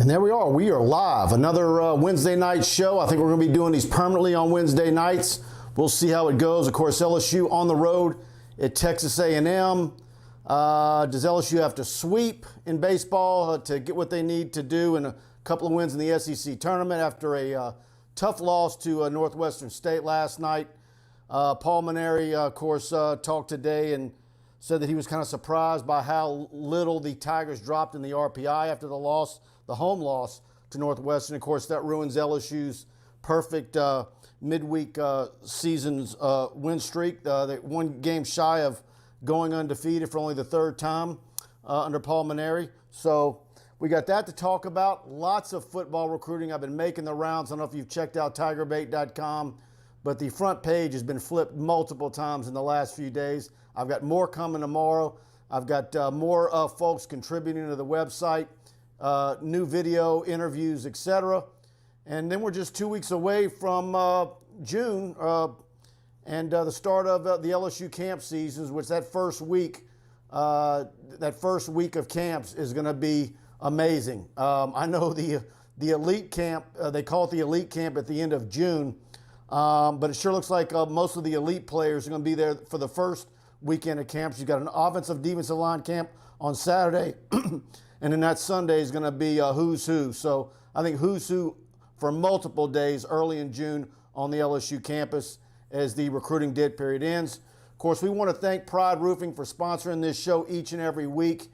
And there we are. We are live. Another Wednesday night show. I think we're going to be doing these permanently on Wednesday nights. We'll see how it goes. Of course, LSU on the road at Texas A&M. Does LSU have to sweep in baseball to get what they need to do in a couple of wins in the SEC tournament after a tough loss to Northwestern State last night? Paul Mainieri, of course, talked today and said that he was kind of surprised by how little the Tigers dropped in the RPI after the loss, the home loss to Northwestern. Of course, that ruins LSU's perfect midweek season's win streak. They one game shy of going undefeated for only the third time under Paul Mainieri. So we got that to talk about. Lots of football recruiting. I've been making the rounds. I don't know if you've checked out TigerBait.com, but the front page has been flipped multiple times in the last few days. I've got more coming tomorrow. I've got more folks contributing to the website, new video, interviews, etc. And then we're just 2 weeks away from June and the start of the LSU camp seasons, which that first week of camps is going to be amazing. I know the elite camp, they call it the elite camp at the end of June, but it sure looks like most of the elite players are going to be there for the first weekend of camps. You've got an offensive defensive line camp on Saturday, and then that Sunday is going to be who's who. So I think who's who for multiple days early in June on the LSU campus as the recruiting dead period ends. Of course, we want to thank Pride Roofing for sponsoring this show each and every week.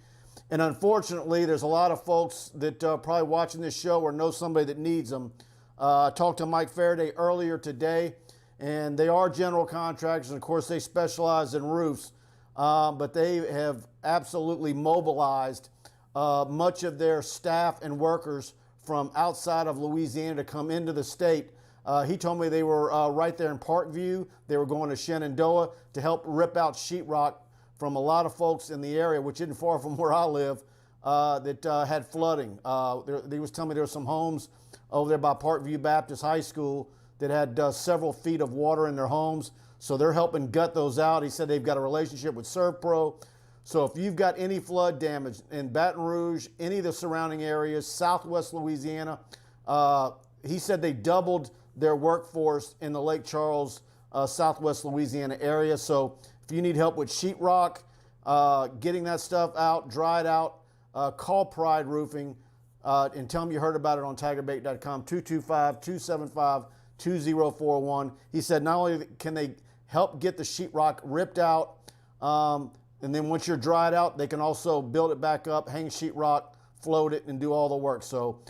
And unfortunately, there's a lot of folks that probably watching this show or know somebody that needs them. I talked to Mike Faraday earlier today, and they are general contractors, and of course they specialize in roofs, but they have absolutely mobilized much of their staff and workers from outside of Louisiana to come into the state. He told me they were right there in Parkview. They were going to Shenandoah to help rip out sheetrock from a lot of folks in the area, which isn't far from where I live, that had flooding. They was telling me there were some homes over there by Parkview Baptist High School that had several feet of water in their homes. So they're helping gut those out. He said they've got a relationship with ServPro. So if you've got any flood damage in Baton Rouge, any of the surrounding areas, Southwest Louisiana, he said they doubled their workforce in the Lake Charles, Southwest Louisiana area. So if you need help with sheetrock, getting that stuff out, dried out, call Pride Roofing and tell them you heard about it on TigerBait.com, 225-275-2041. He said not only can they help get the sheetrock ripped out, and then once you're dried out, they can also build it back up, hang sheetrock, float it, and do all the work. So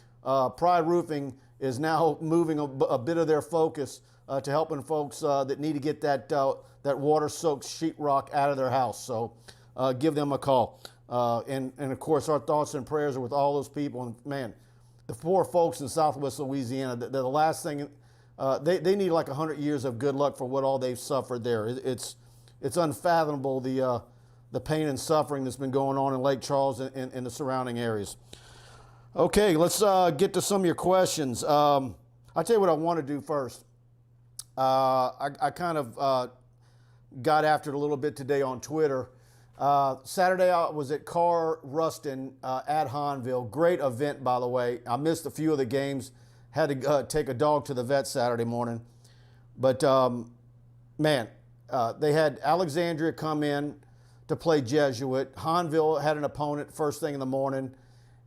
Pride Roofing is now moving a bit of their focus to helping folks that need to get that water-soaked sheetrock out of their house. So give them a call. And of course, our thoughts and prayers are with all those people. And man, the poor folks in Southwest Louisiana, the last thing, they need like 100 years of good luck for what all they've suffered there. It's unfathomable the pain and suffering that's been going on in Lake Charles and the surrounding areas. Okay, let's get to some of your questions. I'll tell you what I want to do first. I kind of got after it a little bit today on Twitter. Saturday I was at Carr Rustin at Hahnville. Great event, by the way. I missed a few of the games. Had to take a dog to the vet Saturday morning. But, man, they had Alexandria come in to play Jesuit. Hahnville had an opponent first thing in the morning.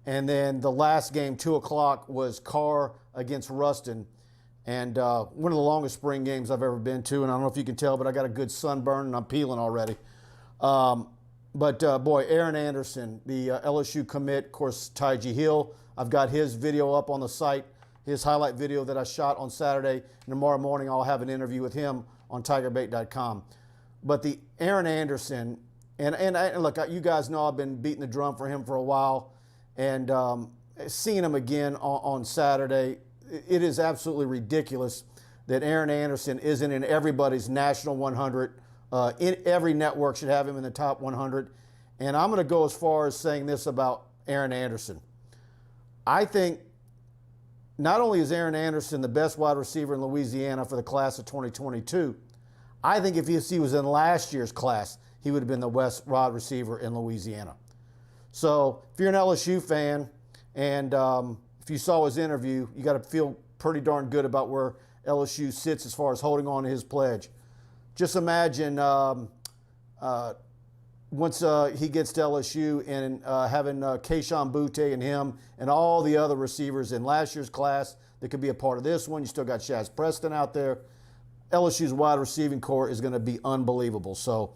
And then the last game, 2 o'clock, was Carr against Rustin. And one of the longest spring games I've ever been to. And I don't know if you can tell, but I got a good sunburn and I'm peeling already. But boy, Aaron Anderson, the LSU commit, of course, Tygie Hill. I've got his video up on the site, his highlight video that I shot on Saturday. And tomorrow morning I'll have an interview with him on TigerBait.com. But the Aaron Anderson, and look, you guys know I've been beating the drum for him for a while. And seeing him again on Saturday, it is absolutely ridiculous that Aaron Anderson isn't in everybody's national 100. Every network should have him in the top 100. And I'm going to go as far as saying this about Aaron Anderson. I think not only is Aaron Anderson the best wide receiver in Louisiana for the class of 2022, I think if he was in last year's class, he would have been the best wide receiver in Louisiana. So if you're an LSU fan and if if you saw his interview, you got to feel pretty darn good about where LSU sits as far as holding on to his pledge. Just imagine once he gets to LSU and having Kayshon Boutte and him and all the other receivers in last year's class that could be a part of this one. You still got Shaz Preston out there. LSU's wide receiving core is going to be unbelievable. So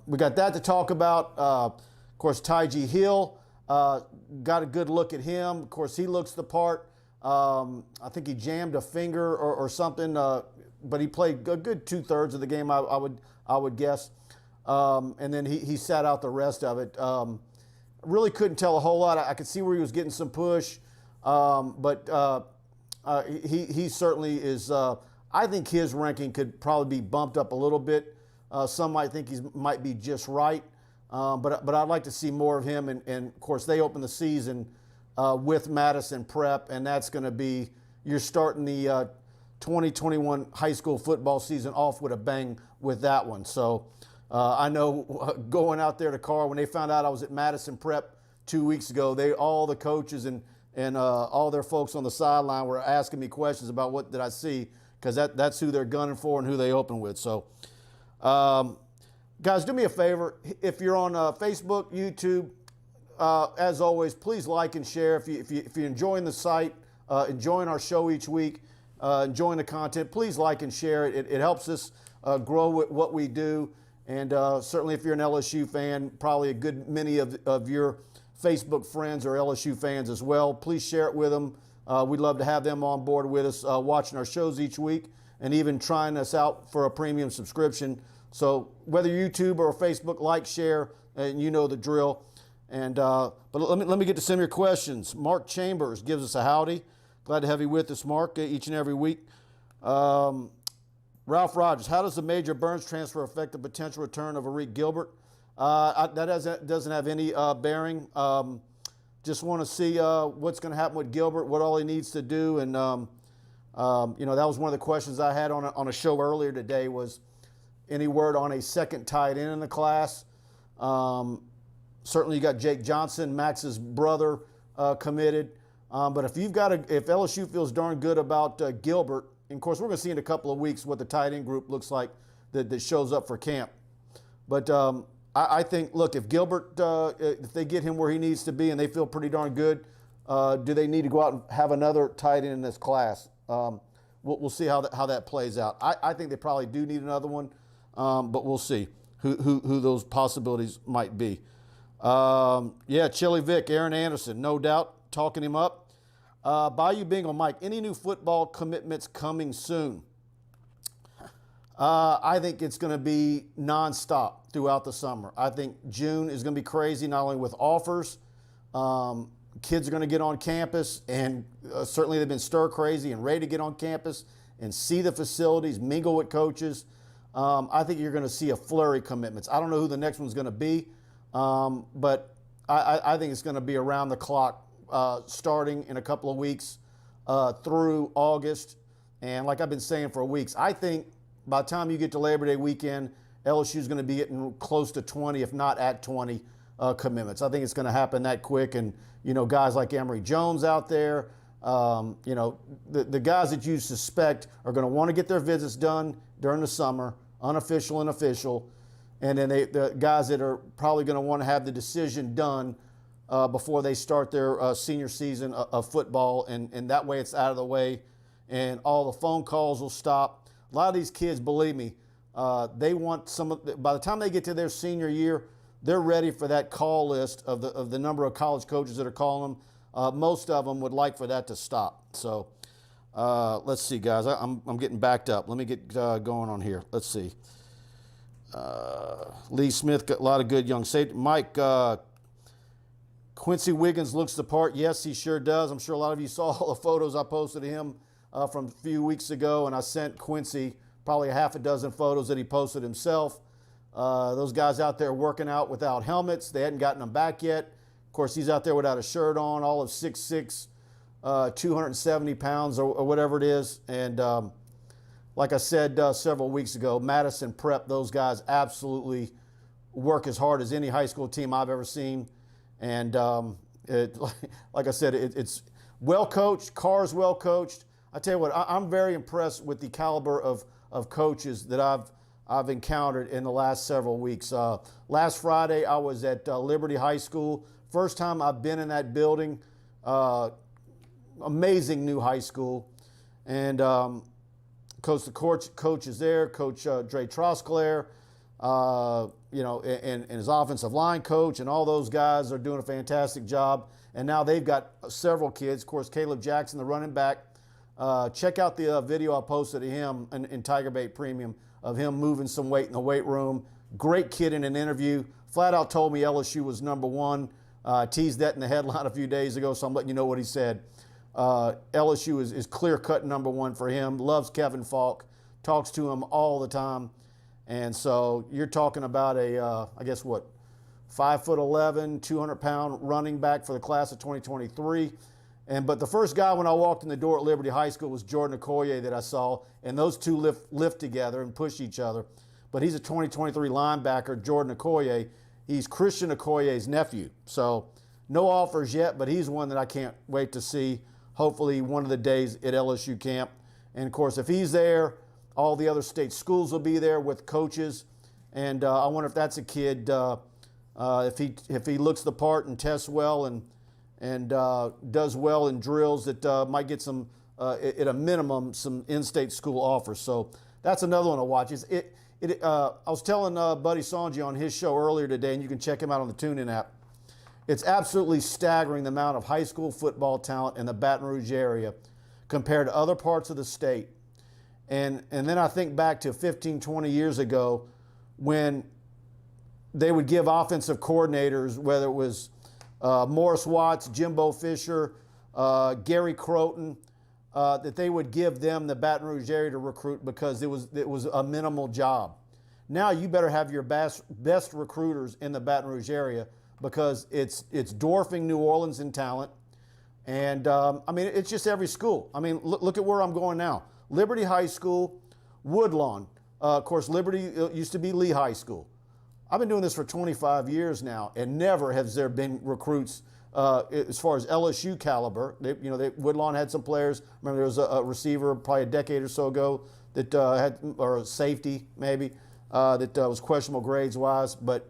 we got that to talk about. Of course, Tygie Hill, got a good look at him. Of course, he looks the part. I think he jammed a finger or something, but he played a good 2/3 of the game, I would guess. And then he sat out the rest of it. Really couldn't tell a whole lot. I could see where he was getting some push, but he certainly is. I think his ranking could probably be bumped up a little bit. Some might think he might be just right, but I'd like to see more of him. And of course, they open the season with Madison Prep, and that's going to be, you're starting the 2021 high school football season off with a bang with that one. So I know going out there to Carl, when they found out I was at Madison Prep 2 weeks ago, all the coaches and all their folks on the sideline were asking me questions about what did I see, because that's who they're gunning for and who they open with. So, guys, do me a favor. If you're on Facebook, YouTube, as always, please like and share. If you're enjoying the site, enjoying our show each week, enjoying the content, please like and share it. It helps us grow what we do. And certainly if you're an LSU fan, probably a good many of your Facebook friends are LSU fans as well. Please share it with them. We'd love to have them on board with us, watching our shows each week and even trying us out for a premium subscription. So whether YouTube or Facebook, like, share, and you know the drill. And but let me get to some of your questions. Mark Chambers gives us a howdy. Glad to have you with us, Mark, each and every week. Ralph Rogers, how does the Major Burns transfer affect the potential return of Arik Gilbert? That doesn't have any bearing. Just want to see what's going to happen with Gilbert, what all he needs to do. And, you know, that was one of the questions I had on a show earlier today, was any word on a second tight end in the class. Certainly you got Jake Johnson, Max's brother, committed. But if LSU feels darn good about Gilbert, and of course we're going to see in a couple of weeks what the tight end group looks like that shows up for camp. But I think, look, if Gilbert, if they get him where he needs to be and they feel pretty darn good, do they need to go out and have another tight end in this class? We'll see how that plays out. I think they probably do need another one, but we'll see who those possibilities might be. Yeah, Chili Vic, Aaron Anderson, no doubt, talking him up. Bayou Bingo Mike, any new football commitments coming soon? I think it's going to be nonstop throughout the summer. I think June is going to be crazy, not only with offers. Kids are going to get on campus, and certainly they've been stir crazy and ready to get on campus and see the facilities, mingle with coaches. I think you're going to see a flurry of commitments. I don't know who the next one's going to be, but I think it's going to be around the clock, starting in a couple of weeks through August. And like I've been saying for weeks, I think by the time you get to Labor Day weekend, LSU is going to be getting close to 20, if not at 20 commitments. I think it's going to happen that quick. And, you know, guys like Emory Jones out there, you know, the guys that you suspect are going to want to get their visits done during the summer, unofficial and official. And then the guys that are probably going to want to have the decision done before they start their senior season of football. And that way it's out of the way and all the phone calls will stop. A lot of these kids, believe me, they want by the time they get to their senior year, they're ready for that call list of the number of college coaches that are calling them. Most of them would like for that to stop. So let's see, guys. I'm getting backed up. Let me get going on here. Let's see. Lee Smith got a lot of good young safety. Mike, Quincy Wiggins looks the part. Yes, he sure does. I'm sure a lot of you saw all the photos I posted of him from a few weeks ago, and I sent Quincy probably a half a dozen photos that he posted himself. Those guys out there working out without helmets. They hadn't gotten them back yet. Of course, he's out there without a shirt on, all of 6'6", 270 pounds or whatever it is. And like I said several weeks ago, Madison Prep, those guys absolutely work as hard as any high school team I've ever seen. And like I said, it's well coached, Carr's well coached. I tell you what, I'm very impressed with the caliber of coaches that I've encountered in the last several weeks. Last Friday, I was at Liberty High School. First time I've been in that building. Amazing new high school. And the coach is there, Coach Dre Trosclair, and his offensive line coach, and all those guys are doing a fantastic job. And now they've got several kids. Of course, Caleb Jackson, the running back. Check out the video I posted of him in TigerBait Premium of him moving some weight in the weight room. Great kid in an interview. Flat out told me LSU was number one. Teased that in the headline a few days ago, so I'm letting you know what he said. LSU is clear-cut number one for him. Loves Kevin Faulk. Talks to him all the time. And so you're talking about a, 5'11", 200-pound running back for the class of 2023. But the first guy when I walked in the door at Liberty High School was Jordan Okoye that I saw, and those two lift together and push each other. But he's a 2023 linebacker, Jordan Okoye. He's Christian Okoye's nephew. So no offers yet, but he's one that I can't wait to see, hopefully one of the days at LSU camp. And, of course, if he's there, all the other state schools will be there with coaches. And I wonder if that's a kid, if he looks the part and tests well and does well in drills, that might get some, at a minimum, some in-state school offers. So that's another one to watch. I was telling Buddy Sanji on his show earlier today, and you can check him out on the TuneIn app. It's absolutely staggering the amount of high school football talent in the Baton Rouge area compared to other parts of the state. And then I think back to 15, 20 years ago when they would give offensive coordinators, whether it was Morris Watts, Jimbo Fisher, Gary Croton, that they would give them the Baton Rouge area to recruit because it was a minimal job. Now you better have your best recruiters in the Baton Rouge area because it's dwarfing New Orleans in talent. And it's just every school. Look at where I'm going now. Liberty High School, Woodlawn. Of course, Liberty used to be Lee High School. I've been doing this for 25 years now, and never has there been recruits as far as LSU caliber. Woodlawn had some players. Remember, there was a receiver probably a decade or so ago that or a safety maybe, that was questionable grades-wise. But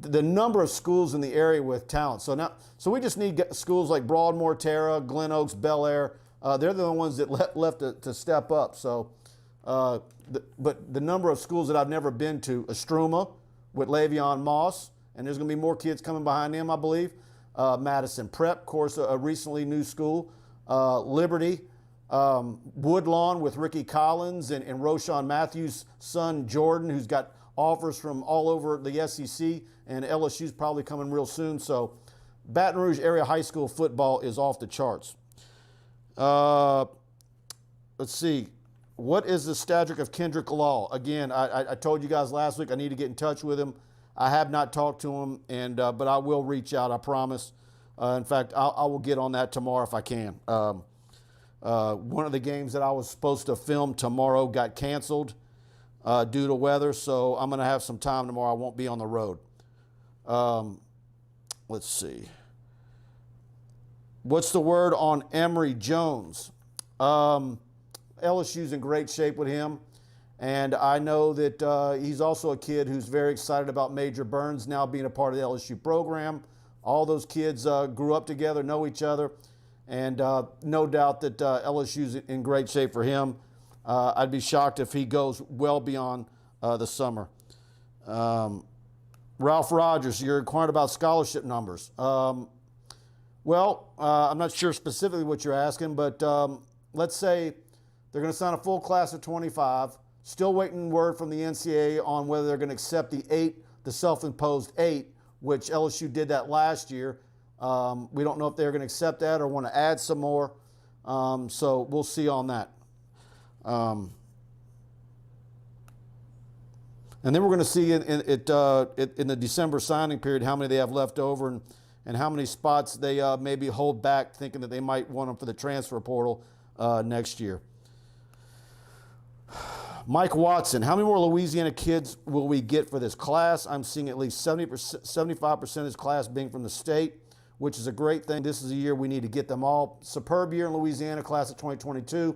the number of schools in the area with talent. So we just need schools like Broadmoor, Terra, Glen Oaks, Bel Air. They're the ones that left to step up. So, but the number of schools that I've never been to, Estruma with Le'Veon Moss, and there's going to be more kids coming behind him, I believe. Madison Prep, of course, a recently new school. Liberty, Woodlawn with Ricky Collins and Roshan Matthews' son, Jordan, who's got offers from all over the SEC, and LSU's probably coming real soon. So Baton Rouge area high school football is off the charts. Let's see. What is the stature of Kendrick Law? Again, I told you guys last week I need to get in touch with him. I have not talked to him, but I will reach out, I promise. In fact, I will get on that tomorrow if I can. One of the games that I was supposed to film tomorrow got canceled due to weather, so I'm going to have some time tomorrow. I won't be on the road. Let's see. What's the word on Emory Jones? LSU's in great shape with him, and I know that he's also a kid who's very excited about Major Burns now being a part of the LSU program. All those kids grew up together, know each other, and no doubt that LSU's in great shape for him. I'd be shocked if he goes well beyond the summer. Ralph Rogers, you're inquiring about scholarship numbers. Well, I'm not sure specifically what you're asking, but let's say they're going to sign a full class of 25. Still waiting word from the NCAA on whether they're going to accept the self-imposed 8, which LSU did that last year. We don't know if they're going to accept that or want to add some more. So we'll see on that. And then we're going to see in the December signing period how many they have left over and how many spots they maybe hold back, thinking that they might want them for the transfer portal next year. Mike Watson, how many more Louisiana kids will we get for this class? I'm seeing at least 75% of this class being from the state. which is a great thing. This is a year we need to get them all. Superb year in Louisiana, class of 2022.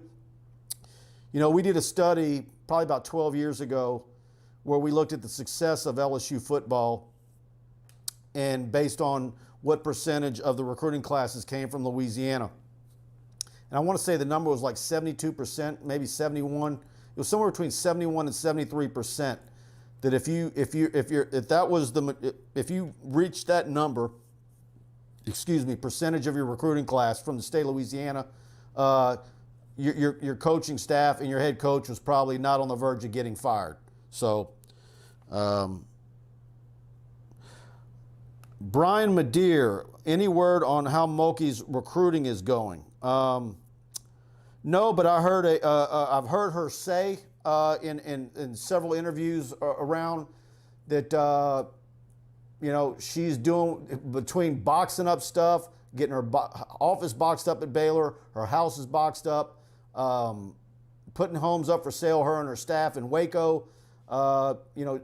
You know, we did a study probably about 12 years ago where we looked at the success of LSU football and based on what percentage of the recruiting classes came from Louisiana. And I want to say the number was like 72%, maybe 71. It was somewhere between 71 and 73%. That if you reached that number, percentage of your recruiting class from the state of Louisiana, your coaching staff and your head coach was probably not on the verge of getting fired. So, Brian Madeir, any word on how Mulkey's recruiting is going? No, but I heard I've heard her say in several interviews around that you know, she's doing between boxing up stuff, getting her office boxed up at Baylor, her house is boxed up, putting homes up for sale, her and her staff in Waco. You know,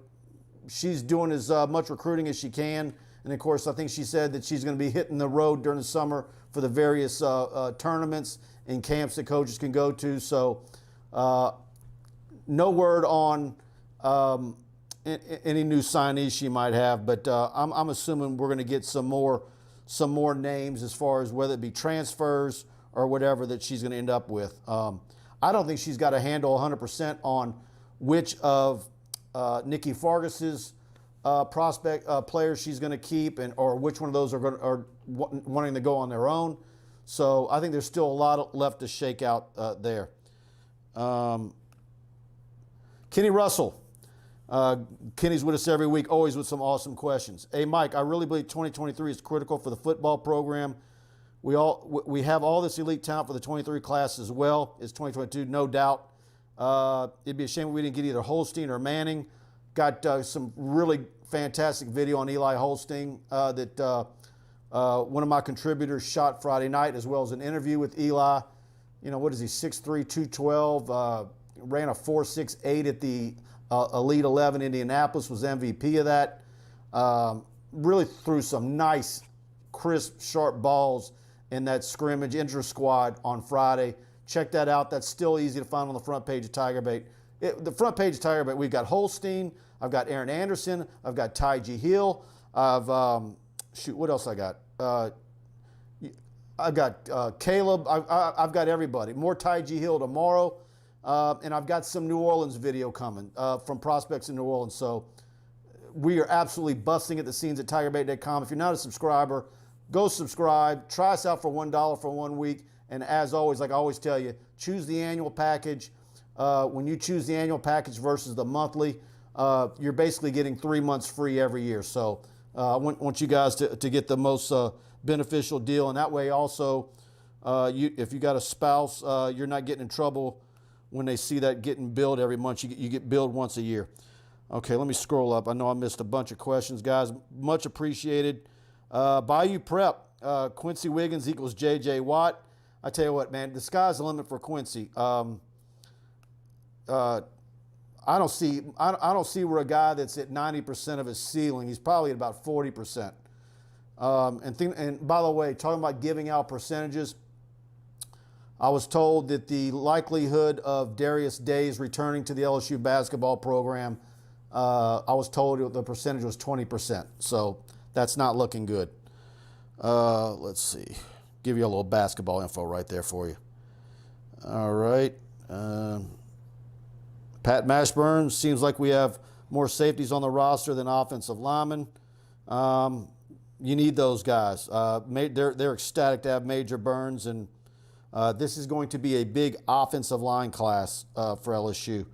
she's doing as much recruiting as she can. And of course, I think she said that she's going to be hitting the road during the summer for the various tournaments and camps that coaches can go to. So no word on any new signees she might have, but I'm assuming we're going to get some more names as far as whether it be transfers or whatever that she's going to end up with. I don't think she's got a handle 100% on which of Nikki Fargas's prospect players she's going to keep, or which one of those are wanting to go on their own. So I think there's still a lot left to shake out there. Kenny Russell. Kenny's with us every week, always with some awesome questions. Hey, Mike, I really believe 2023 is critical for the football program. We have all this elite talent for the 23 class as well as 2022, no doubt. It'd be a shame if we didn't get either Holstein or Manning. Got some really fantastic video on Eli Holstein that one of my contributors shot Friday night, as well as an interview with Eli. You know, what is he, 6'3", 212, ran a 4.68 at the Elite 11 Indianapolis, was MVP of that. Really threw some nice, crisp, sharp balls in that scrimmage inter-squad on Friday. Check that out. That's still easy to find on the front page of TigerBait. The front page of TigerBait, we've got Holstein, I've got Aaron Anderson, I've got Ty G. Hill, I've, what else I got? I've got Caleb, I've got everybody. More Ty G. Hill tomorrow. And I've got some New Orleans video coming from prospects in New Orleans. So we are absolutely busting at the scenes at TigerBait.com. If you're not a subscriber, go subscribe. Try us out for $1 for 1 week. And as always, like I always tell you, choose the annual package. When you choose the annual package versus the monthly, you're basically getting 3 months free every year. So I want you guys to get the most beneficial deal. And that way also, if you got a spouse, you're not getting in trouble when they see that getting billed every month. You get billed once a year. Okay, let me scroll up. I know I missed a bunch of questions, guys. Much appreciated. Bayou Prep, Quincy Wiggins equals J.J. Watt. I tell you what, man, the sky's the limit for Quincy. I don't see where a guy that's at 90% of his ceiling, he's probably at about 40%. And by the way, talking about giving out percentages, I was told that the likelihood of Darius Days returning to the LSU basketball program, I was told the percentage was 20%. So that's not looking good. Let's see. Give you a little basketball info right there for you. All right. Pat Mashburn, seems like we have more safeties on the roster than offensive linemen. You need those guys. They're ecstatic to have Major Burns, and this is going to be a big offensive line class for LSU.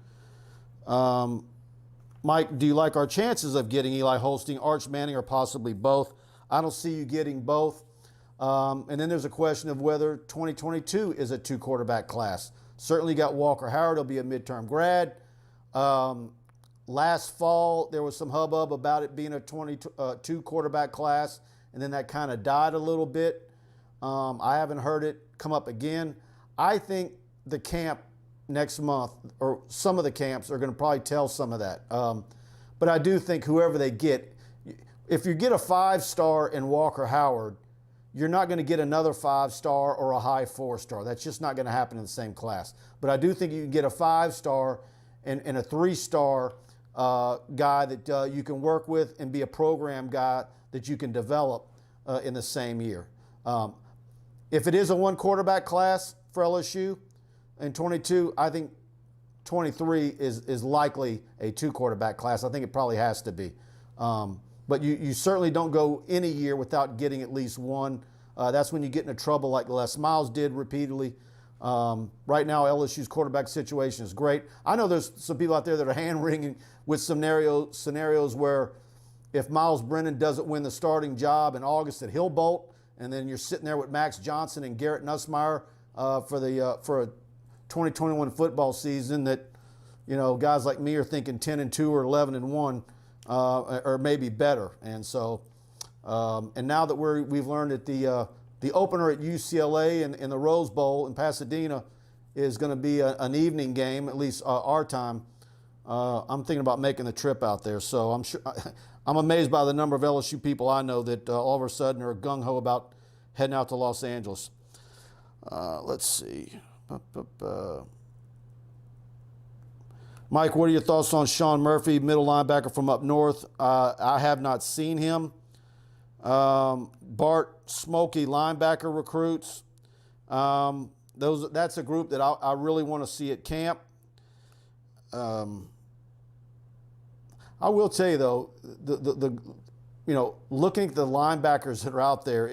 Mike, do you like our chances of getting Eli Holstein, Arch Manning, or possibly both? I don't see you getting both. And then there's a question of whether 2022 is a 2-quarterback class. Certainly got Walker Howard. He'll be a midterm grad. Last fall, there was some hubbub about it being a 22-quarterback class, and then that kind of died a little bit. I haven't heard it come up again. I think the camp next month, or some of the camps, are going to probably tell some of that. But I do think whoever they get, if you get a 5-star in Walker Howard, you're not going to get another 5-star or a high 4-star. That's just not going to happen in the same class. But I do think you can get a 5-star and a 3-star guy that you can work with and be a program guy that you can develop in the same year. If it is a 1-quarterback class for LSU in 22, I think 23 is likely a 2-quarterback class. I think it probably has to be. But you certainly don't go any year without getting at least one. That's when you get into trouble like Les Miles did repeatedly. Right now, LSU's quarterback situation is great. I know there's some people out there that are hand-wringing with scenarios where if Miles Brennan doesn't win the starting job in August, that he'll bolt, and then you're sitting there with Max Johnson and Garrett Nussmeier for a 2021 football season that, guys like me are thinking 10-2 or 11-1. Or maybe better. And so, and now that we've learned that the opener at UCLA in the Rose Bowl in Pasadena is going to be an evening game, at least our time, I'm thinking about making the trip out there. So I'm amazed by the number of LSU people I know that all of a sudden are gung-ho about heading out to Los Angeles. Let's see. Mike, what are your thoughts on Sean Murphy, middle linebacker from up north? I have not seen him. Bart Smokey, linebacker recruits. That's a group that I really want to see at camp. I will tell you though, looking at the linebackers that are out there,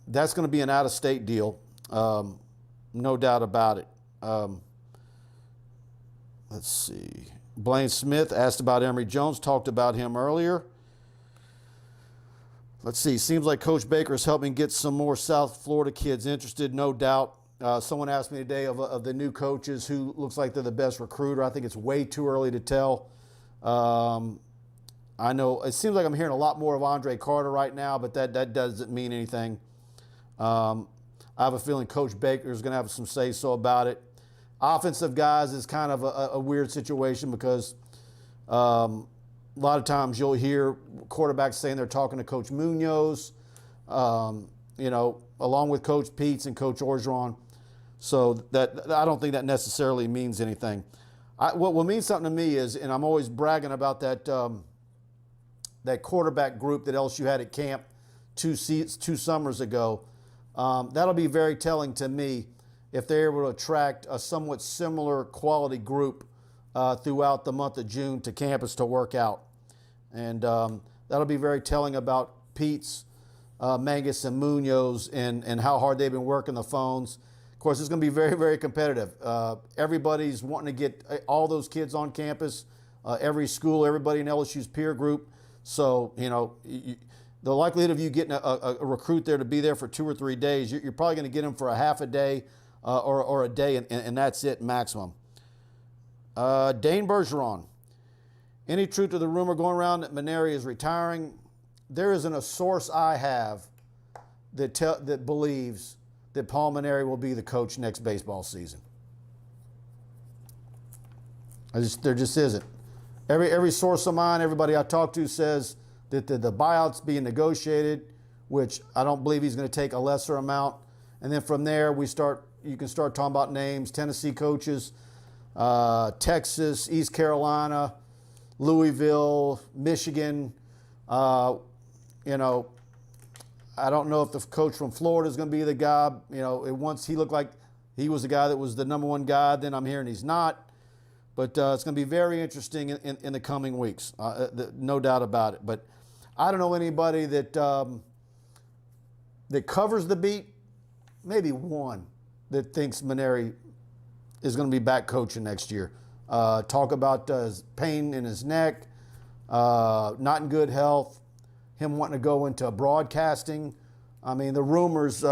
that's going to be an out-of-state deal, no doubt about it. Let's see. Blaine Smith asked about Emory Jones, talked about him earlier. Let's see. Seems like Coach Baker is helping get some more South Florida kids interested, no doubt. Someone asked me today of the new coaches who looks like they're the best recruiter. I think it's way too early to tell. I know it seems like I'm hearing a lot more of Andre Carter right now, but that doesn't mean anything. I have a feeling Coach Baker is going to have some say-so about it. Offensive guys is kind of a weird situation because a lot of times you'll hear quarterbacks saying they're talking to Coach Munoz, along with Coach Peets and Coach Orgeron. So that I don't think that necessarily means anything. What will mean something to me is, and I'm always bragging about that quarterback group that LSU had at camp two summers ago. That'll be very telling to me if they're able to attract a somewhat similar quality group throughout the month of June to campus to work out. And that'll be very telling about Peets, Mangus, and Munoz and how hard they've been working the phones. Of course, it's going to be very, very competitive. Everybody's wanting to get all those kids on campus, every school, everybody in LSU's peer group. So, the likelihood of you getting a recruit there to be there for 2 or 3 days, you're probably going to get them for a half a day or a day, and that's it maximum. Dane Bergeron. Any truth to the rumor going around that Maneri is retiring? There isn't a source I have that believes that Paul Maneri will be the coach next baseball season. There just isn't. Every source of mine, everybody I talk to says that the buyout's being negotiated, which I don't believe he's going to take a lesser amount. And then from there, you can start talking about names, Tennessee coaches, Texas, East Carolina, Louisville, Michigan. I don't know if the coach from Florida is going to be the guy. Once he looked like he was the guy that was the number one guy, then I'm hearing he's not. But it's going to be very interesting in the coming weeks, no doubt about it. But I don't know anybody that covers the beat, maybe one, that thinks Maneri is going to be back coaching next year. Talk about his pain in his neck, not in good health, him wanting to go into broadcasting. I mean, the rumors,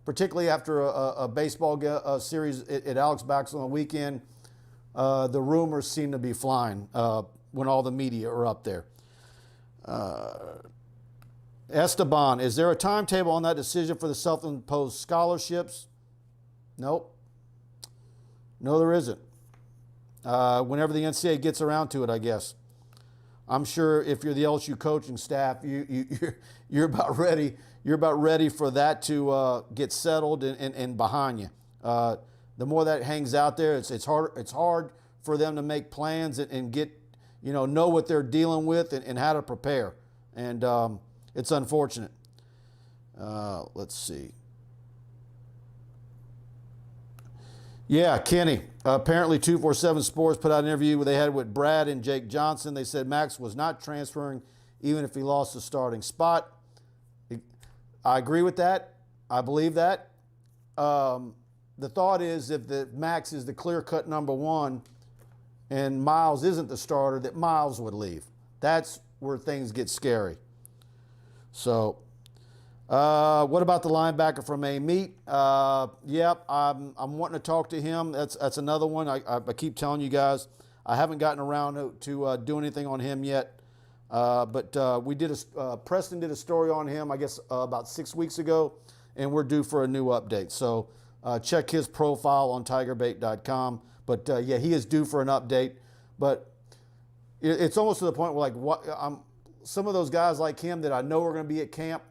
particularly after a baseball series at Alex Bax on the weekend, the rumors seem to be flying when all the media are up there. Esteban, is there a timetable on that decision for the self-imposed scholarships? Nope. No, there isn't. Whenever the NCAA gets around to it, I guess. I'm sure if you're the LSU coaching staff, you're about ready. You're about ready for that to get settled and behind you. The more that hangs out there, it's hard. It's hard for them to make plans and get, know what they're dealing with and how to prepare. And it's unfortunate. Let's see. Yeah, Kenny. Apparently 247 Sports put out an interview they had with Brad and Jake Johnson. They said Max was not transferring even if he lost the starting spot. I agree with that. I believe that. The thought is if Max is the clear-cut number one and Miles isn't the starter, that Miles would leave. That's where things get scary. So, what about the linebacker from A-Meat? Yep, I'm wanting to talk to him. That's another one. I keep telling you guys, I haven't gotten around to do anything on him yet. But we did Preston did a story on him, I guess, about 6 weeks ago, and we're due for a new update. So check his profile on TigerBait.com. But yeah, he is due for an update. But it's almost to the point where, like, some of those guys like him that I know are going to be at camp.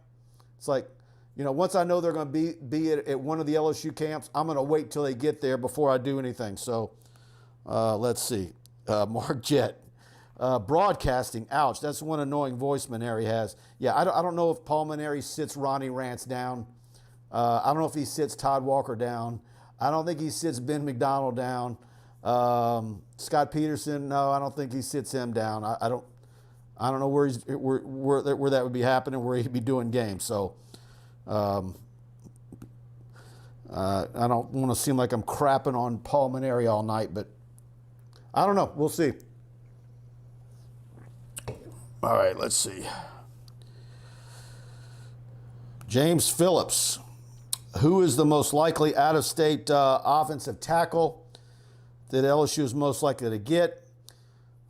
It's like, once I know they're going to be at one of the LSU camps, I'm going to wait till they get there before I do anything. So let's see. Mark Jett. Broadcasting, ouch. That's one annoying voice Maneri has. Yeah, I don't know if Paul Maneri sits Ronnie Rance down. I don't know if he sits Todd Walker down. I don't think he sits Ben McDonald down. Scott Peterson, no, I don't think he sits him down. I don't know where that would be happening, where he'd be doing games. So I don't want to seem like I'm crapping on Paul Maneri all night, but I don't know. We'll see. All right, let's see. James Phillips. Who is the most likely out-of-state offensive tackle that LSU is most likely to get?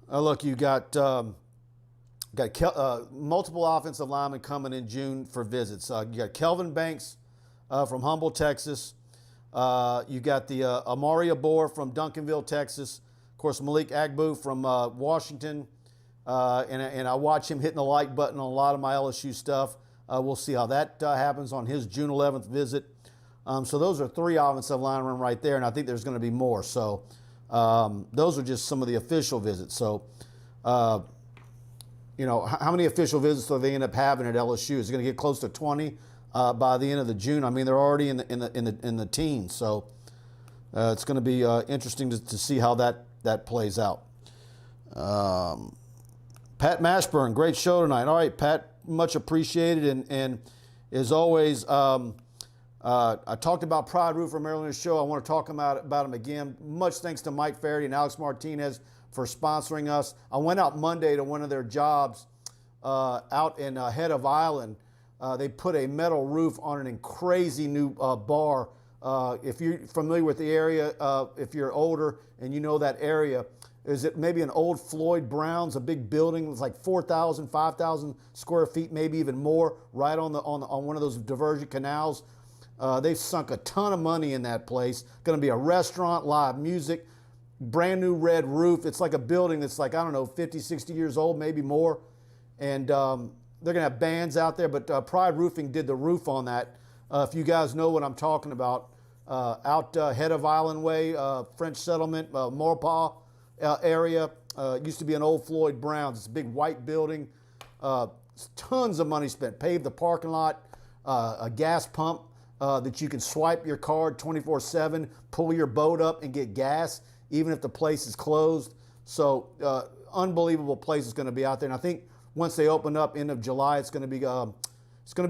Look, you got multiple offensive linemen coming in June for visits. You got Kelvin Banks from Humboldt, Texas. You got the Amari Abor from Duncanville, Texas. Of course, Malik Agbu from Washington. And I watch him hitting the like button on a lot of my LSU stuff. We'll see how that happens on his June 11th visit. So those are 3 offensive linemen right there, and I think there's going to be more. So those are just some of the official visits. So, how many official visits do they end up having at LSU? Is it going to get close to 20 by the end of the June? I mean, they're already in the teens. So it's going to be interesting to see how that plays out. Pat Mashburn, great show tonight. All right, Pat, much appreciated. And as always, I talked about Pride Roofer earlier in the show. I want to talk about him again. Much thanks to Mike Faraday and Alex Martinez for sponsoring us. I went out Monday to one of their jobs out in Head of Island. They put a metal roof on a crazy new bar. If you're familiar with the area, if you're older and you know that area, is it maybe an old Floyd Brown's, a big building? It's like 4,000, 5,000 square feet, maybe even more, right on one of those diversion canals. They've sunk a ton of money in that place. Going to be a restaurant, live music, brand new red roof. It's like a building that's like, I don't know, 50, 60 years old, maybe more. And they're going to have bands out there, but Pride Roofing did the roof on that. If you guys know what I'm talking about, out Head of Island Way, French Settlement, Maurepas area. Used to be an old Floyd Brown's. It's a big white building. Tons of money spent. Paved the parking lot, a gas pump that you can swipe your card 24/7, pull your boat up and get gas, even if the place is closed. So unbelievable place is going to be out there. And I think once they open up end of July, it's going to be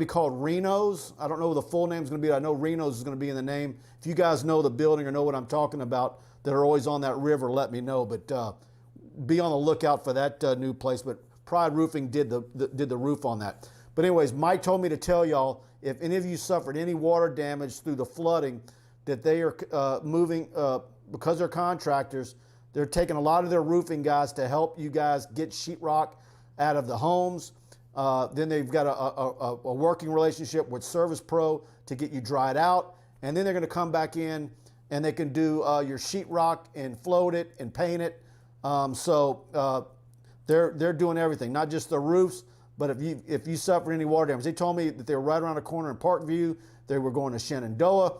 called Reno's. I don't know what the full name is going to be. I know Reno's is going to be in the name. If you guys know the building or know what I'm talking about, that are always on that river, let me know. But be on the lookout for that new place. But Pride Roofing did the roof on that. But anyways, Mike told me to tell y'all, if any of you suffered any water damage through the flooding, that they are moving, because they're contractors, they're taking a lot of their roofing guys to help you guys get sheetrock out of the homes. Then they've got a working relationship with Service Pro to get you dried out. And then they're going to come back in and they can do your sheetrock and float it and paint it. So They're doing everything, not just the roofs, but if you suffer any water damage. They told me that they were right around the corner in Parkview. They were going to Shenandoah.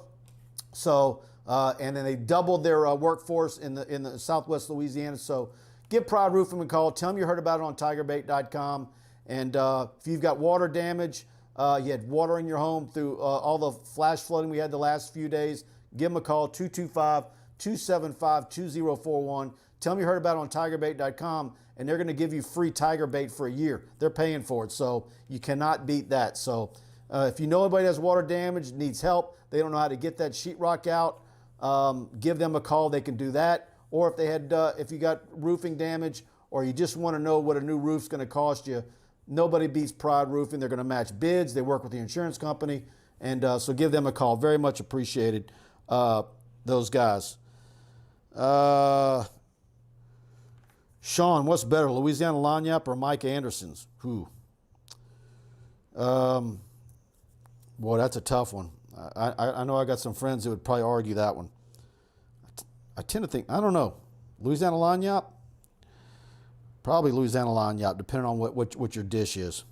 So, and then they doubled their workforce in the Southwest Louisiana. So give Pride Roofing a call. Tell them you heard about it on TigerBait.com. And if you've got water damage, you had water in your home through all the flash flooding we had the last few days, give them a call, 225-275-2041. Tell them you heard about it on TigerBait.com, and they're going to give you free Tiger Bait for a year. They're paying for it, so you cannot beat that. So if you know anybody has water damage, needs help, they don't know how to get that sheetrock out, give them a call. They can do that. Or if if you got roofing damage, or you just want to know what a new roof's going to cost you, nobody beats Pride Roofing. They're going to match bids. They work with the insurance company, and so give them a call. Very much appreciated, those guys. Sean, what's better, Louisiana Lanyap or Mike Anderson's? Who? Boy, that's a tough one. I know I got some friends who would probably argue that one. I tend to think, I don't know, Louisiana Lanyap? Probably Louisiana Lanyap, depending on what your dish is.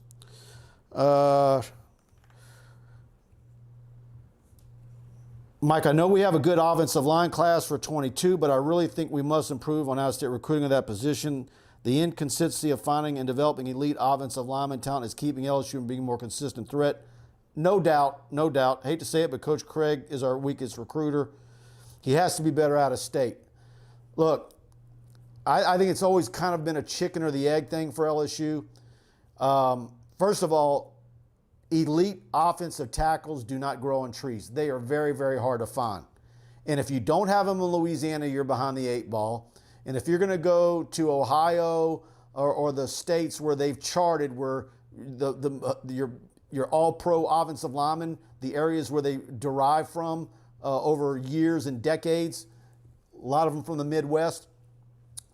Mike, I know we have a good offensive line class for 22, but I really think we must improve on out-of-state recruiting of that position. The inconsistency of finding and developing elite offensive lineman talent is keeping LSU from being a more consistent threat. No doubt, no doubt. Hate to say it, but Coach Craig is our weakest recruiter. He has to be better out of state. Look, I think it's always kind of been a chicken or the egg thing for LSU. First of all, elite offensive tackles do not grow on trees. They are very, very hard to find. And if you don't have them in Louisiana, you're behind the 8 ball. And if you're going to go to Ohio or the states where they've charted, where your all-pro offensive linemen, the areas where they derive from over years and decades, a lot of them from the Midwest,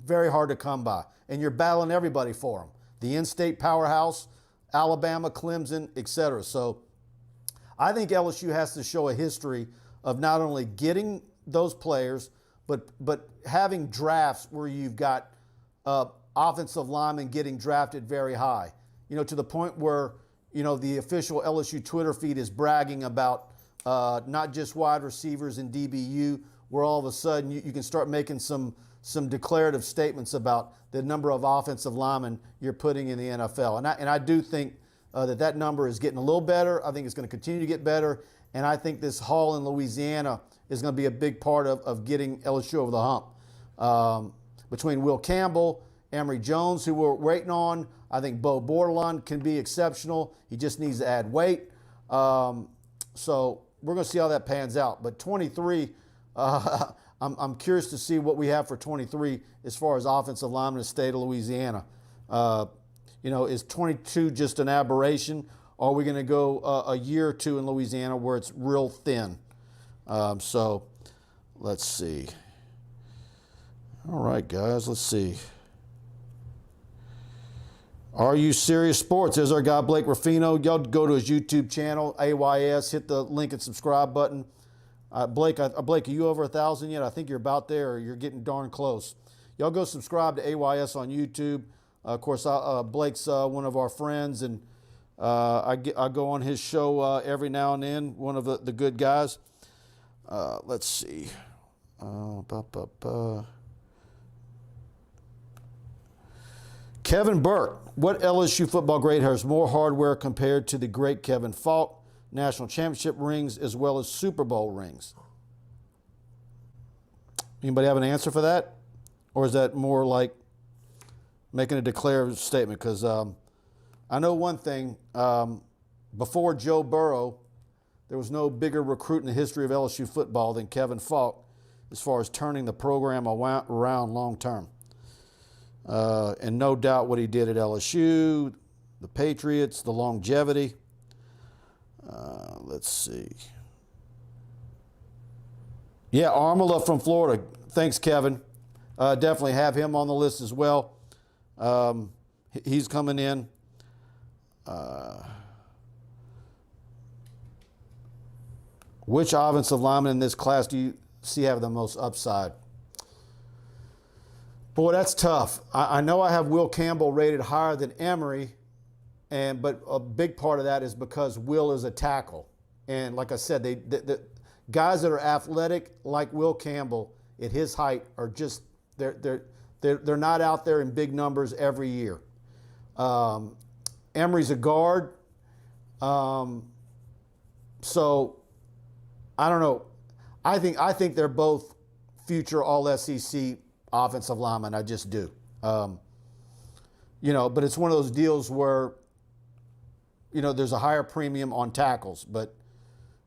very hard to come by. And you're battling everybody for them. The in-state powerhouse, Alabama, Clemson, etc. So I think LSU has to show a history of not only getting those players, but having drafts where you've got offensive linemen getting drafted very high. You know, to the point where, you know, the official LSU Twitter feed is bragging about not just wide receivers and DBU, where all of a sudden you can start making some declarative statements about the number of offensive linemen you're putting in the NFL. And I do think that number is getting a little better. I think it's going to continue to get better. And I think this haul in Louisiana is going to be a big part of getting LSU over the hump. Between Will Campbell, Emory Jones, who we're waiting on, I think Bo Bordelon can be exceptional. He just needs to add weight. So we're going to see how that pans out. But 23, I'm curious to see what we have for 23 as far as offensive linemen in the state of Louisiana. You know, is 22 just an aberration? Or are we going to go a year or two in Louisiana where it's real thin? So let's see. All right, guys, let's see. Are You Serious Sports? There's our guy, Blake Ruffino. Y'all go to his YouTube channel, AYS, hit the link and subscribe button. Blake, are you over 1,000 yet? I think you're about there, or you're getting darn close. Y'all go subscribe to AYS on YouTube. Of course, Blake's one of our friends, and I go on his show every now and then, one of the good guys. Let's see. Kevin Burke, what LSU football grade has more hardware compared to the great Kevin Faulk? National championship rings as well as Super Bowl rings. Anybody have an answer for that? Or is that more like making a declarative statement? Because I know one thing. Before Joe Burrow, there was no bigger recruit in the history of LSU football than Kevin Faulk as far as turning the program around long term. And no doubt what he did at LSU, the Patriots, the longevity. Let's see. Yeah, Armala from Florida. Thanks, Kevin. Definitely have him on the list as well. He's coming in. Which offensive lineman in this class do you see have the most upside? Boy, that's tough. I know I have Will Campbell rated higher than Emery, but a big part of that is because Will is a tackle. And like I said, the guys that are athletic like Will Campbell at his height are just they're not out there in big numbers every year. Emery's a guard, so I don't know. I think they're both future All SEC offensive linemen. I just do. But it's one of those deals where there's a higher premium on tackles, but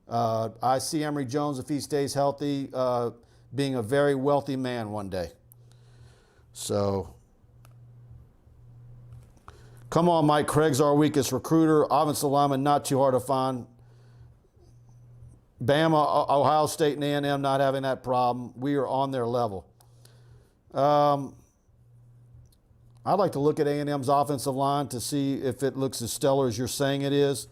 I see Emory Jones, if he stays healthy, being a very wealthy man one day. So, come on, Mike. Craig's our weakest recruiter. Offensive lineman, not too hard to find. Bama, Ohio State, and A&M not having that problem. We are on their level. I'd like to look at A&M's offensive line to see if it looks as stellar as you're saying it is.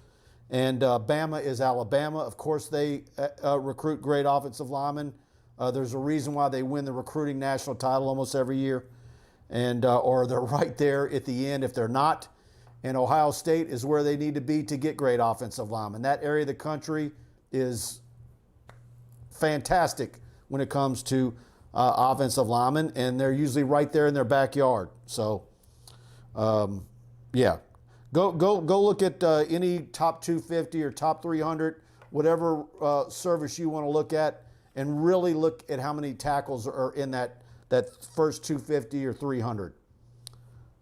And Bama is Alabama. Of course, they recruit great offensive linemen. There's a reason why they win the recruiting national title almost every year, and or they're right there at the end if they're not. And Ohio State is where they need to be to get great offensive linemen. That area of the country is fantastic when it comes to offensive linemen, and they're usually right there in their backyard. So, yeah. Go look at any top 250 or top 300, whatever service you want to look at, and really look at how many tackles are in that first 250 or 300.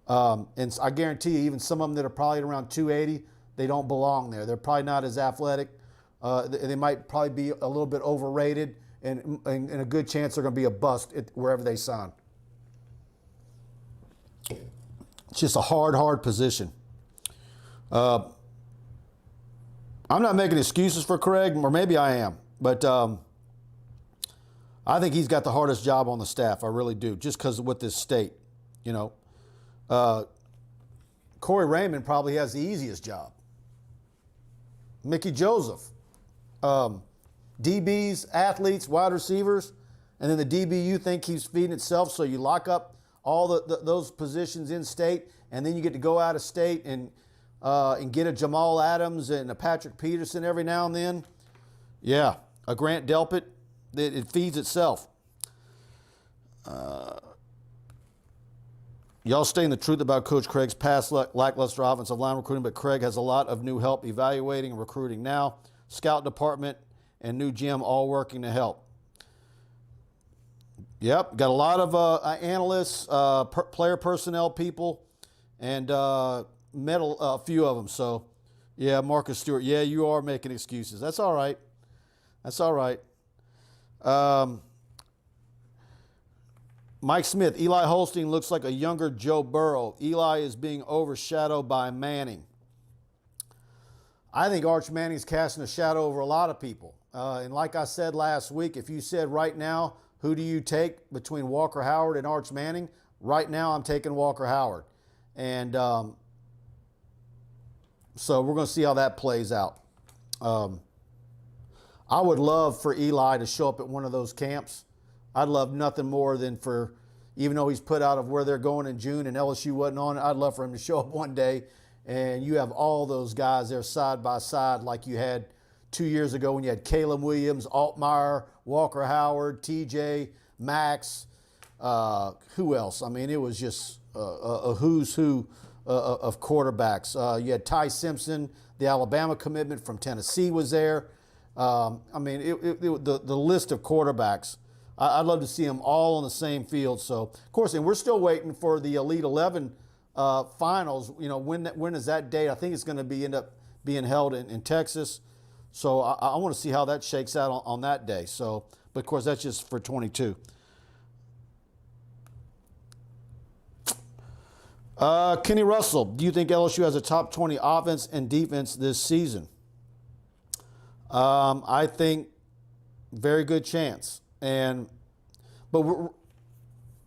And I guarantee you, even some of them that are probably around 280, they don't belong there. They're probably not as athletic. They might probably be a little bit overrated, and a good chance they're going to be a bust wherever they sign. It's just a hard position. I'm not making excuses for Craig, or maybe I am, but I think he's got the hardest job on the staff. I really do, just because of with this state. Corey Raymond probably has the easiest job. Mickey Joseph. DBs, athletes, wide receivers, and then the DBU think he's feeding itself, so you lock up all those positions in state, and then you get to go out of state and get a Jamal Adams and a Patrick Peterson every now and then. Yeah, a Grant Delpit. It feeds itself. Y'all stating the truth about Coach Craig's past lackluster offensive line recruiting, but Craig has a lot of new help evaluating and recruiting now. Scout department and new GM all working to help. Yep, got a lot of analysts, player personnel people, and met a few of them. So, yeah, Marcus Stewart, yeah, you are making excuses. That's all right. That's all right. Mike Smith, Eli Holstein looks like a younger Joe Burrow. Eli is being overshadowed by Manning. I think Arch Manning's casting a shadow over a lot of people. And like I said last week, if you said right now, who do you take between Walker Howard and Arch Manning? Right now, I'm taking Walker Howard. And so we're going to see how that plays out. I would love for Eli to show up at one of those camps. I'd love nothing more than for, even though he's put out of where they're going in June and LSU wasn't on it, I'd love for him to show up one day and you have all those guys there side by side like you had 2 years ago when you had Caleb Williams, Altmaier, Walker Howard, TJ, Max, who else? I mean, it was just a who's who of quarterbacks. You had Ty Simpson, the Alabama commitment from Tennessee was there. I mean, the list of quarterbacks, I'd love to see them all on the same field. So, of course, and we're still waiting for the Elite 11 finals. You know, when is that date? I think it's going to end up being held in Texas. So I want to see how that shakes out on that day. So, but of course, that's just for 22. Kenny Russell, do you think LSU has a top 20 offense and defense this season? I think very good chance. But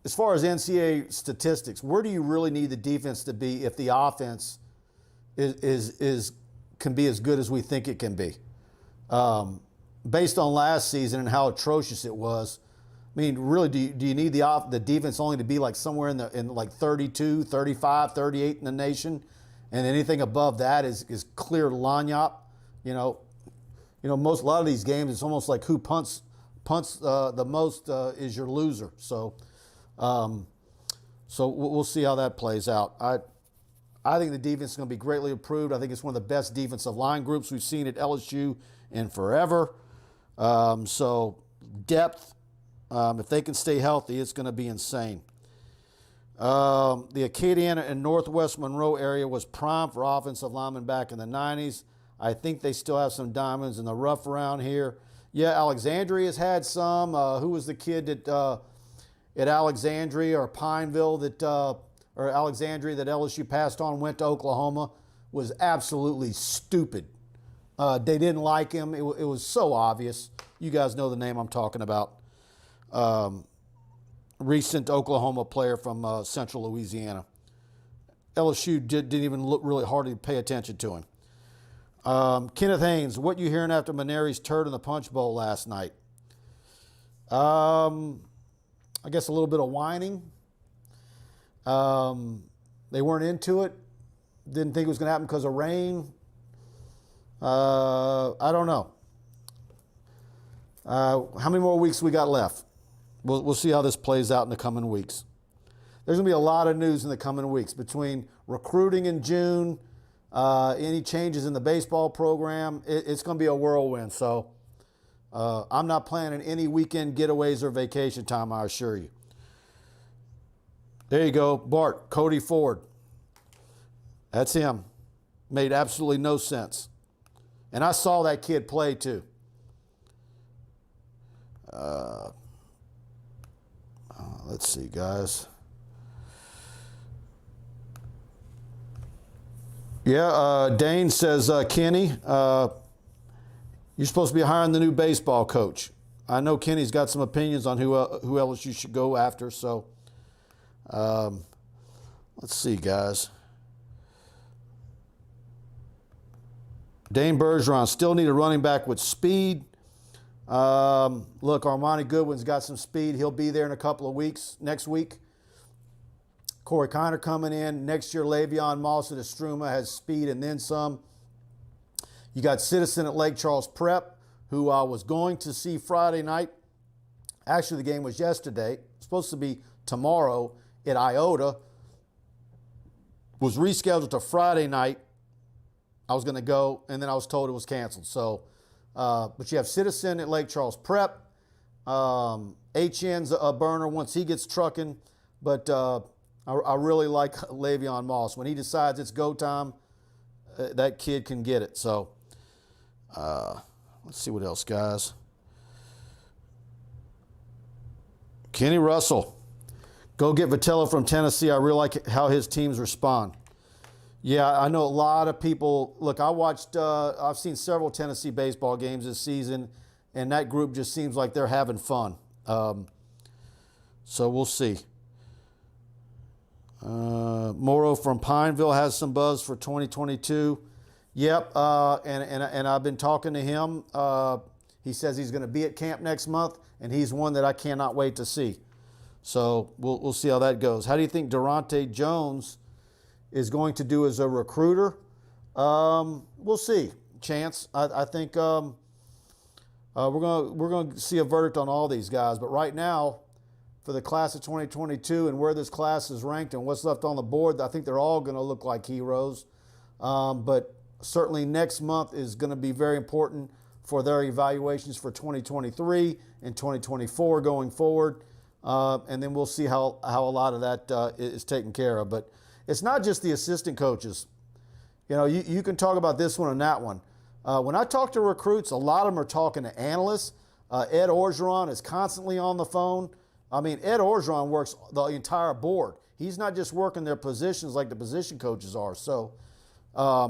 as far as NCAA statistics, where do you really need the defense to be if the offense can be as good as we think it can be? Based on last season and how atrocious it was, I mean, really, do you need the defense only to be like somewhere in like 32, 35, 38 in the nation, and anything above that is clear lanyap. You know, a lot of these games, it's almost like who punts the most is your loser. So, we'll see how that plays out. I think the defense is going to be greatly improved. I think it's one of the best defensive line groups we've seen at LSU in forever. So depth. If they can stay healthy, it's going to be insane. The Acadiana and Northwest Monroe area was prime for offensive linemen back in the 90s. I think they still have some diamonds in the rough around here. Yeah, Alexandria has had some. Who was the kid that at Alexandria or Pineville or Alexandria that LSU passed on, went to Oklahoma, was absolutely stupid. They didn't like him. It was so obvious. You guys know the name I'm talking about. Recent Oklahoma player from Central Louisiana. LSU didn't even look really hardly pay attention to him. Kenneth Haynes, what you hearing after Maneri's turd in the Punch Bowl last night? I guess a little bit of whining. They weren't into it. Didn't think it was going to happen because of rain. I don't know. How many more weeks we got left? We'll see how this plays out in the coming weeks. There's going to be a lot of news in the coming weeks between recruiting in June, any changes in the baseball program. It's going to be a whirlwind. So I'm not planning any weekend getaways or vacation time, I assure you. There you go, Bart, Cody Ford. That's him. Made absolutely no sense. And I saw that kid play too. Let's see, guys. Yeah, Dane says, Kenny, you're supposed to be hiring the new baseball coach. I know Kenny's got some opinions on who else you should go after. So, let's see, guys. Dane Bergeron, still need a running back with speed. Look, Armani Goodwin's got some speed. He'll be there in a couple of weeks, next week. Corey Kiner coming in. Next year, Le'Veon Moss at Estruma has speed and then some. You got Citizen at Lake Charles Prep, who I was going to see Friday night. Actually, the game was yesterday. It's supposed to be tomorrow at Iota. Was rescheduled to Friday night. I was going to go, and then I was told it was canceled. So, but you have Citizen at Lake Charles Prep. HN's a burner once he gets trucking. But I really like Le'Veon Moss. When he decides it's go time, that kid can get it. So, let's see what else, guys. Kenny Russell. Go get Vitello from Tennessee. I really like how his teams respond. Yeah, I know a lot of people. Look, I've seen several Tennessee baseball games this season, and that group just seems like they're having fun. So we'll see. Morrow from Pineville has some buzz for 2022. Yep, and I've been talking to him. He says he's going to be at camp next month, and he's one that I cannot wait to see. So we'll see how that goes. How do you think Durante Jones is going to do as a recruiter? We'll see. Chance, I think we're going to see a verdict on all these guys. But right now, for the class of 2022 and where this class is ranked and what's left on the board, I think they're all going to look like heroes. But certainly next month is going to be very important for their evaluations for 2023 and 2024 going forward. And then we'll see how a lot of that is taken care of. But it's not just the assistant coaches. You know, you can talk about this one and that one. When I talk to recruits, a lot of them are talking to analysts. Ed Orgeron is constantly on the phone. I mean, Ed Orgeron works the entire board. He's not just working their positions like the position coaches are. So, I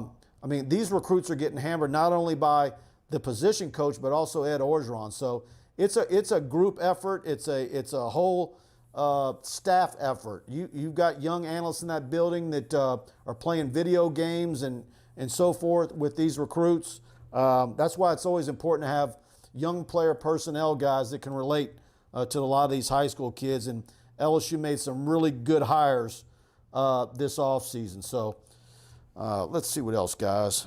mean, these recruits are getting hammered not only by the position coach, but also Ed Orgeron. So it's a group effort. It's a whole staff effort. You've got young analysts in that building that are playing video games and so forth with these recruits. That's why it's always important to have young player personnel guys that can relate to a lot of these high school kids. And LSU made some really good hires this offseason. So let's see what else, guys.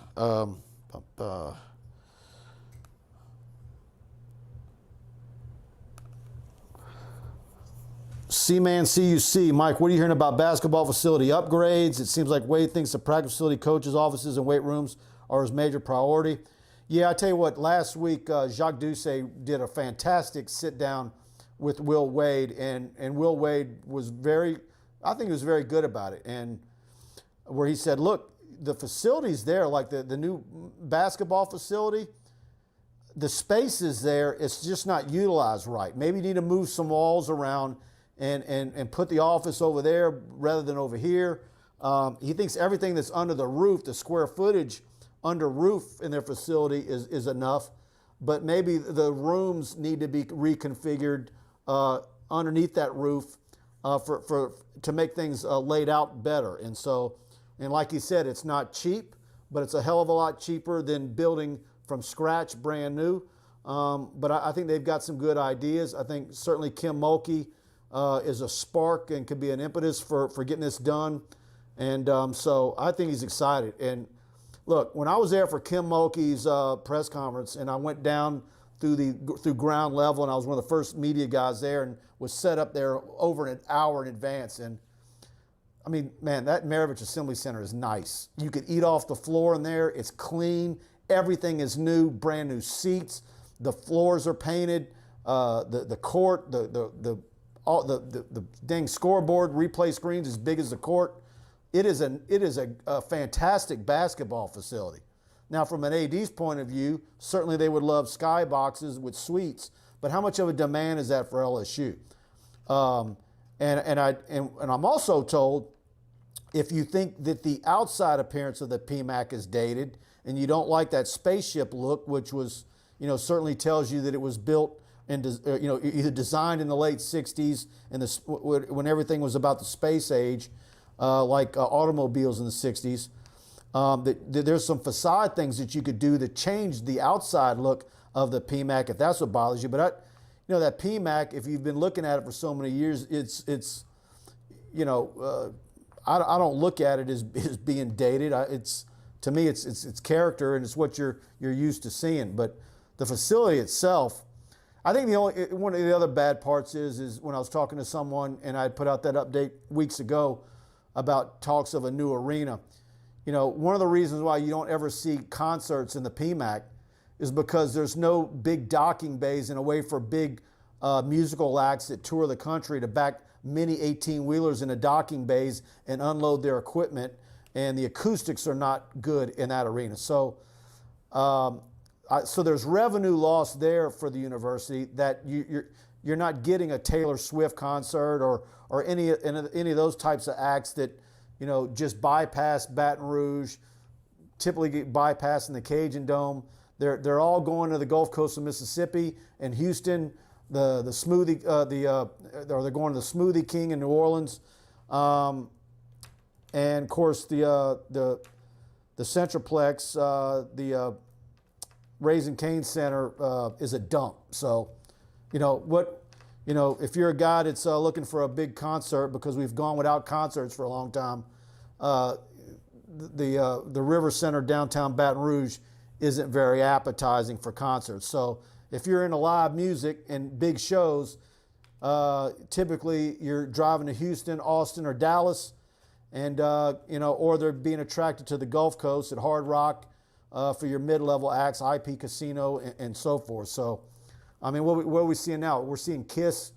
C-Man CUC, Mike, what are you hearing about basketball facility upgrades? It seems like Wade thinks the practice facility, coaches' offices, and weight rooms are his major priority. Yeah, I tell you what, last week Jacques Doucet did a fantastic sit-down with Will Wade, and Will Wade was I think he was very good about it, and where he said, look, the facilities there, like the new basketball facility, the space is there, it's just not utilized right. Maybe you need to move some walls around and put the office over there rather than over here. He thinks everything that's under the roof, the square footage under roof in their facility is enough, but maybe the rooms need to be reconfigured underneath that roof to make things laid out better. And so, and like he said, it's not cheap, but it's a hell of a lot cheaper than building from scratch, brand new. But I think they've got some good ideas. I think certainly Kim Mulkey is a spark and could be an impetus for getting this done. And so I think he's excited. And look, when I was there for Kim Mulkey's press conference, and I went down through ground level, and I was one of the first media guys there, and was set up there over an hour in advance. And I mean, man, that Maravich Assembly Center is nice. You could eat off the floor in there. It's clean. Everything is new, brand new seats. The floors are painted. The court, the dang scoreboard, replay screens as big as the court. It is a fantastic basketball facility. Now, from an AD's point of view, certainly they would love skyboxes with suites, but how much of a demand is that for LSU? And I'm also told, if you think that the outside appearance of the PMAC is dated and you don't like that spaceship look, which was, certainly tells you that it was built and either designed in the late 60s and when everything was about the space age, like automobiles in the 60s. There's some facade things that you could do to change the outside look of the PMAC if that's what bothers you. But that PMAC, if you've been looking at it for so many years, I don't look at it as being dated. To me, it's character and it's what you're used to seeing. But the facility itself, I think one of the other bad parts is when I was talking to someone and I put out that update weeks ago about talks of a new arena. One of the reasons why you don't ever see concerts in the PMAC is because there's no big docking bays and a way for big musical acts that tour the country to back many 18-wheelers into docking bays and unload their equipment, and the acoustics are not good in that arena. So, so there's revenue loss there for the university that you're not getting a Taylor Swift concert or any of those types of acts that just bypass Baton Rouge, typically get bypassed in the Cajun Dome. They're all going to the Gulf Coast of Mississippi and Houston. The smoothie or they're going to the Smoothie King in New Orleans, and of course the Centroplex, the Raising Cane Center is a dump. So, if you're a guy that's looking for a big concert, because we've gone without concerts for a long time, the River Center downtown Baton Rouge isn't very appetizing for concerts. So if you're into live music and big shows, typically you're driving to Houston, Austin, or Dallas, and or they're being attracted to the Gulf Coast at Hard Rock for your mid-level acts, IP Casino, and so forth. So, I mean, what are we seeing now? We're seeing Kiss,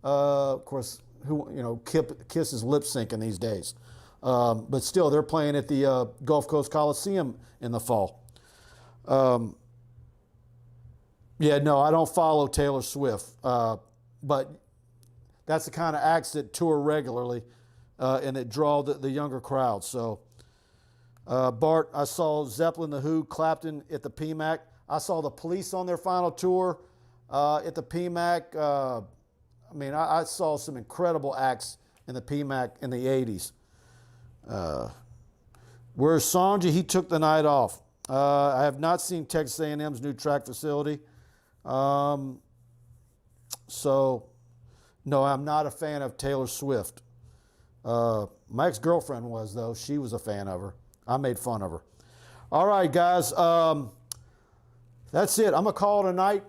of course. Kiss is lip syncing these days, but still, they're playing at the Gulf Coast Coliseum in the fall. Yeah, no, I don't follow Taylor Swift, but that's the kind of acts that tour regularly and that draw the younger crowd. So, Bart, I saw Zeppelin, The Who, Clapton at the PMAC. I saw the Police on their final tour at the PMAC. I saw some incredible acts in the PMAC in the 80s. Where's Sanjay? He took the night off. I have not seen Texas A&M's new track facility. So, no, I'm not a fan of Taylor Swift. My ex-girlfriend was, though. She was a fan of her. I made fun of her. All right, guys. That's it. I'm going to call it a night.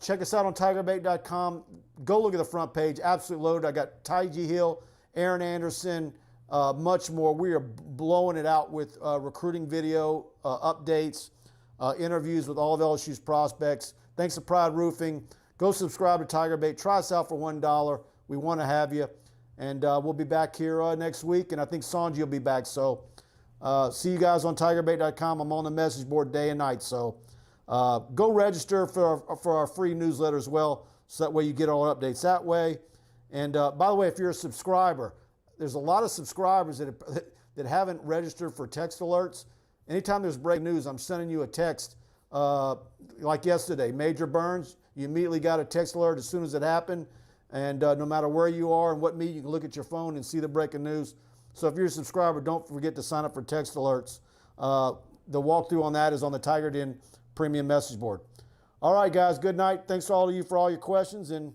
Check us out on TigerBait.com. Go look at the front page. Absolutely loaded. I got Ty G. Hill, Aaron Anderson, much more. We are blowing it out with recruiting video, updates, interviews with all of LSU's prospects. Thanks to Pride Roofing. Go subscribe to TigerBait. Try us out for $1. We want to have you. And we'll be back here next week. And I think Sanji will be back. So see you guys on TigerBait.com. I'm on the message board day and night. So go register for our free newsletter as well. So that way you get all our updates that way. And by the way, if you're a subscriber, there's a lot of subscribers that haven't registered for text alerts. Anytime there's breaking news, I'm sending you a text like yesterday. Major burns, you immediately got a text alert as soon as it happened. And no matter where you are and what meet, you can look at your phone and see the breaking news. So if you're a subscriber, don't forget to sign up for text alerts. The walkthrough on that is on the Tiger Den Premium Message Board. All right, guys, good night. Thanks to all of you for all your questions, and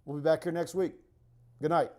we'll be back here next week. Good night.